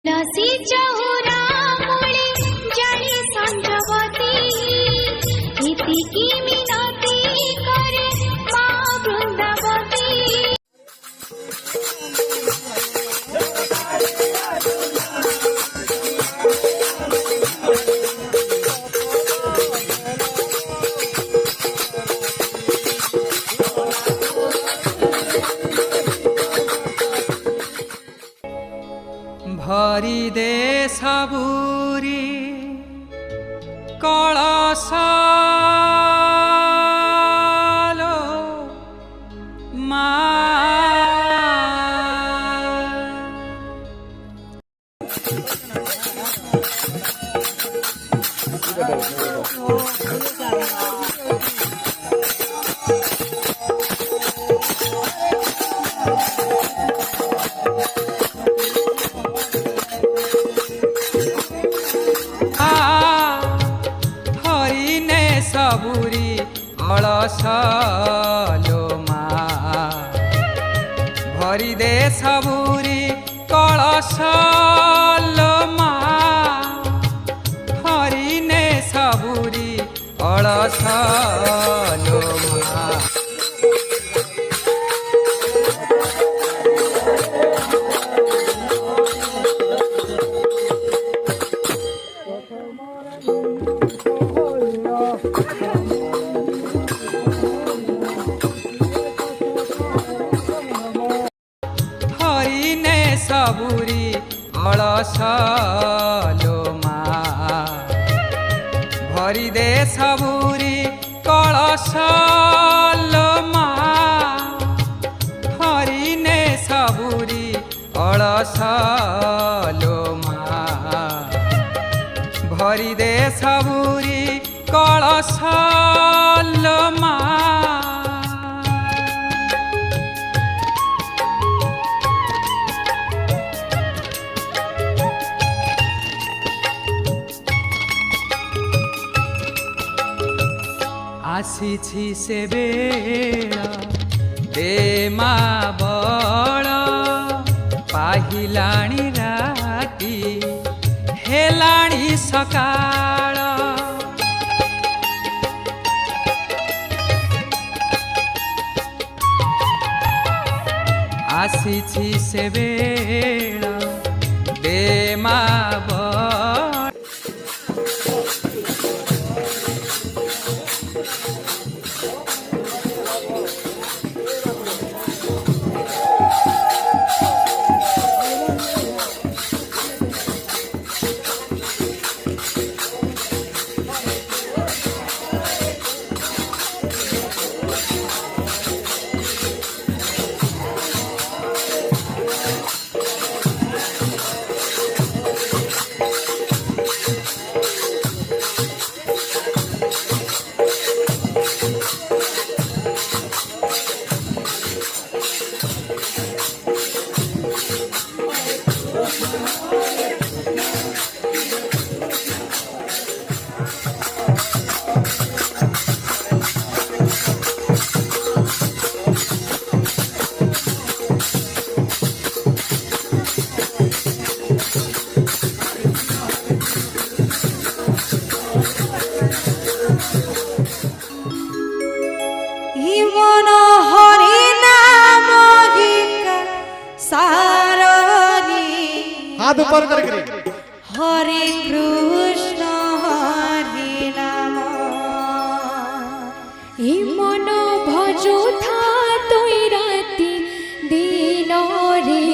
लसी चहुरा मुळे जाळी सांद्रवती इतिकी मिनती करे मा वृंदावती। भरी दे सबुरी कलशालो मा सबुरी कलशालो मा भरी दे सबुरी कलशालो मा हरि ने सबुरी कलशालो मा। हरि ने सबुरी कलशालो मा भरी दे सबुरी कलशालो मा हरि ने सबुरी कलशालो मा भरी दे सबुरी कलशालो मा। आसीछि से बेला दे मा बड़ पाहिलाणी राती हेलाणी सकाळ आसीछि से बेला दे मा बड़ हाथ ऊपर करके हरे कृष्ण हरे नाम हि मन भजो था तोई राति दिन रे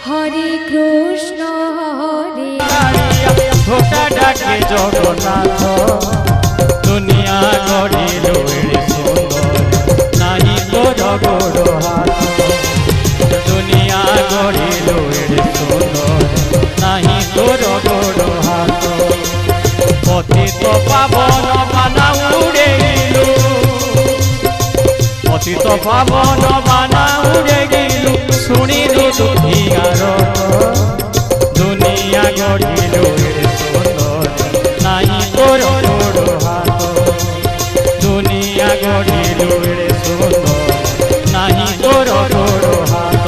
हरे कृष्ण हरे धोका डाके जगन्नाथ दुनिया गढ़िलो एड़े सुंदर नाही तोर गोड़ हाथ दुनिया गढ़िलो एड़े सुंदर नाही तोर गोड़ हाथ पतित पावन बाना उड़े गिलु पतित पावन बाना उड़े गिलु शुणिलु दुखियार दुनिया गढ़िलो एड़े सुंदर नाही तोर गोड़ हाथ दुनिया गढ़िलो एड़े सुंदर नाही तोर गोड़ हाथ।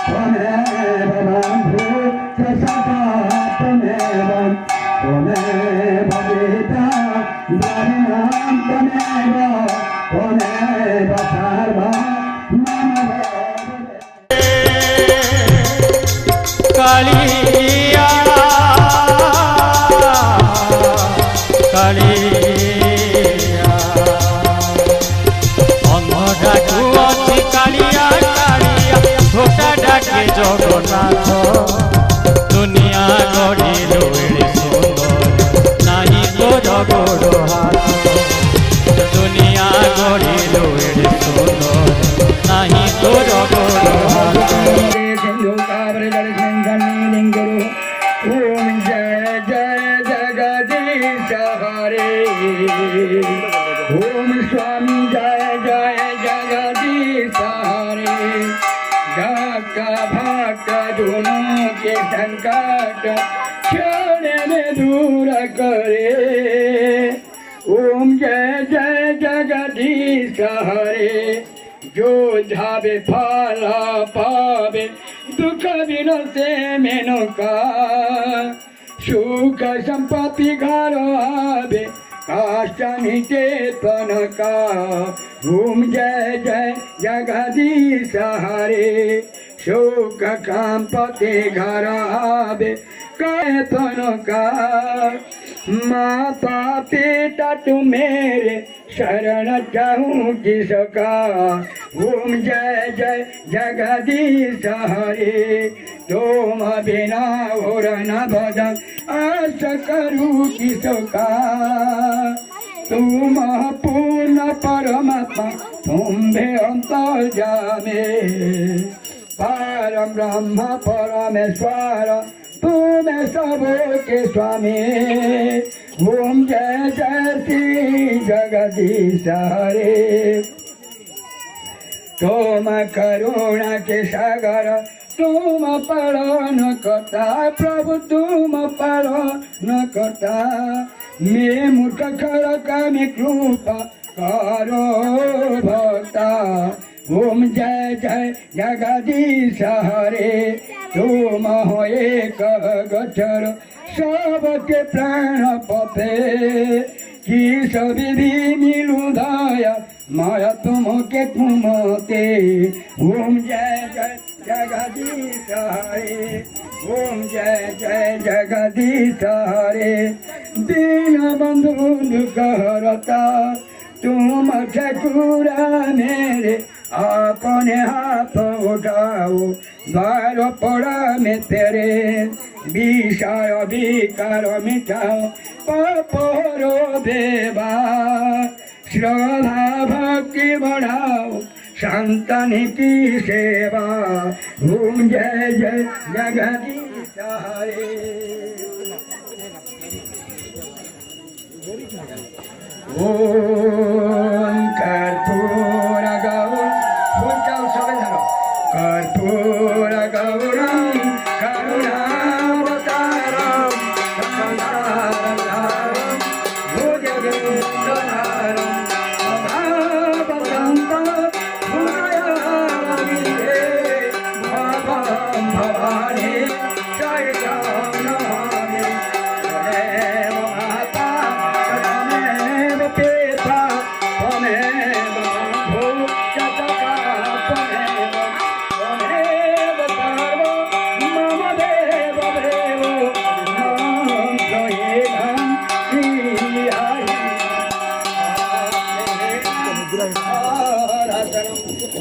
त्वमेव भूतसता त्वमेव त्वमेव वेदा द्रविणां त्वमेव त्वमेव सर्वं मम कालिया कालिया अन्ध डाकु अछि कालिया कालिया छोटा डाके जगन्नाथ दुनिया गढ़िलु एड़े सुंदर नाही तोर गोड़ हाथ दुनिया गढ़िलु एड़े सुंदर नाही तोर गोड़ हाथ ओम जय जय जगदीश हरे ओम स्वामी जय जय जगदीश हरे भक्त भक्त दोनों के संकट क्षण में दूर करे ओम जय जय जगदीश हरे जो जावे फल पावे दुख विनोते मेनका सुख संपत्ति घर आवे काष्ट मिटे तनका ओम जय जय जगदीश हरे सुख संपत्ति घर आवे तनका माता पिता तू मेरे शरण जाऊं जिसका ओम जय जय जगदीश हरे तुम बिना और न भजन आस करूं किसका तुम पूर्ण परमात्मा तुम भी अंतर्यामी परम ब्रह्म परमेश्वर तुम सबके स्वामी ओम जय जय श्री जगदीश हरे तुम करुणा के सागर तुम पालन करता प्रभु तुम पालन करता मैं मूर्ख खर कामी कृपा करो भक्ता ओम जय जय जगदीश हरे तुम हो एक गोचर सबके प्राण पथे कि सभी भी मिलू दया माया तुमके तुमते ओम जय जय जगदीश हरे ओम जय जय जगदीश हरे दीन बंधु दुख हरता तुम ठकुरा मेरे अपने हाथ उठाओ द्वार पड़ा में तेरे विषय विकार मिटाओ पापोरो देवा श्रद्धा भक्ति बढ़ाओ संतान की सेवा ओम जय जय जगदीश हरे ओम कर्पूर गौर फूल सबे धरो कर्पूर गौरम करुणावतारम संसारसारम भुजगेन्द्रहारम अभावसंतं भूयामिते भवं भवानी शरणं नमामि त्वमेव माता त्वमेव पिता त्वमेव बन्धुः सखा त्वमेव त्वमेव सर्वं मम देव देवो मां त्वयेदं श्रीहरि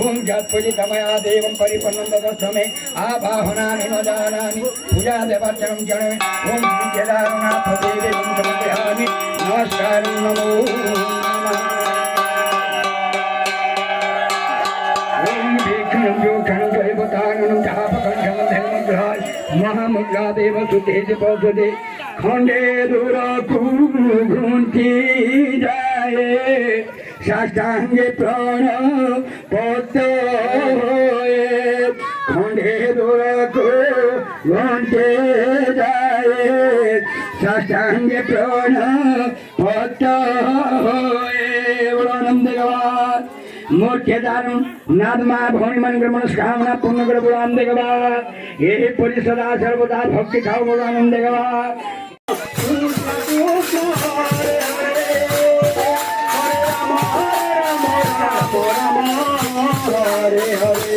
ओम जत्पूजितमया देवं परिपन्नं तदस्मे आवाहनानि न जानामि पूजा देवार्चनं जानामि ओम श्रीकेदारनाथ देवे समर्पयामि नमस्कारं नमो नमः ओम विघ्नं योघनं दैवतानं जापकं धर्मग्रहाय महामुद्रा देव सुतेज पौधे खंडे दुराकु घुंटी जाए साष्टांगे प्राण पते होए खंडे दुराकु घुंटे जाए साष्टांगे प्राण पते होए आनंद गवार केदारम नादमा भौणी मन मनस्कामना पूर्ण कर बुलाम देगवा ये परिसदा सर्वदा भक्ति खाओ बुलाम देगवा Hare Hare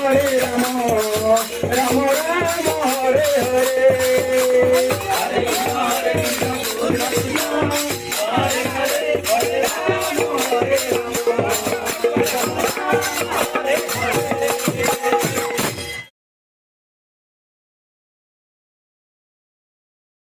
Hare Rama, Rama Rama,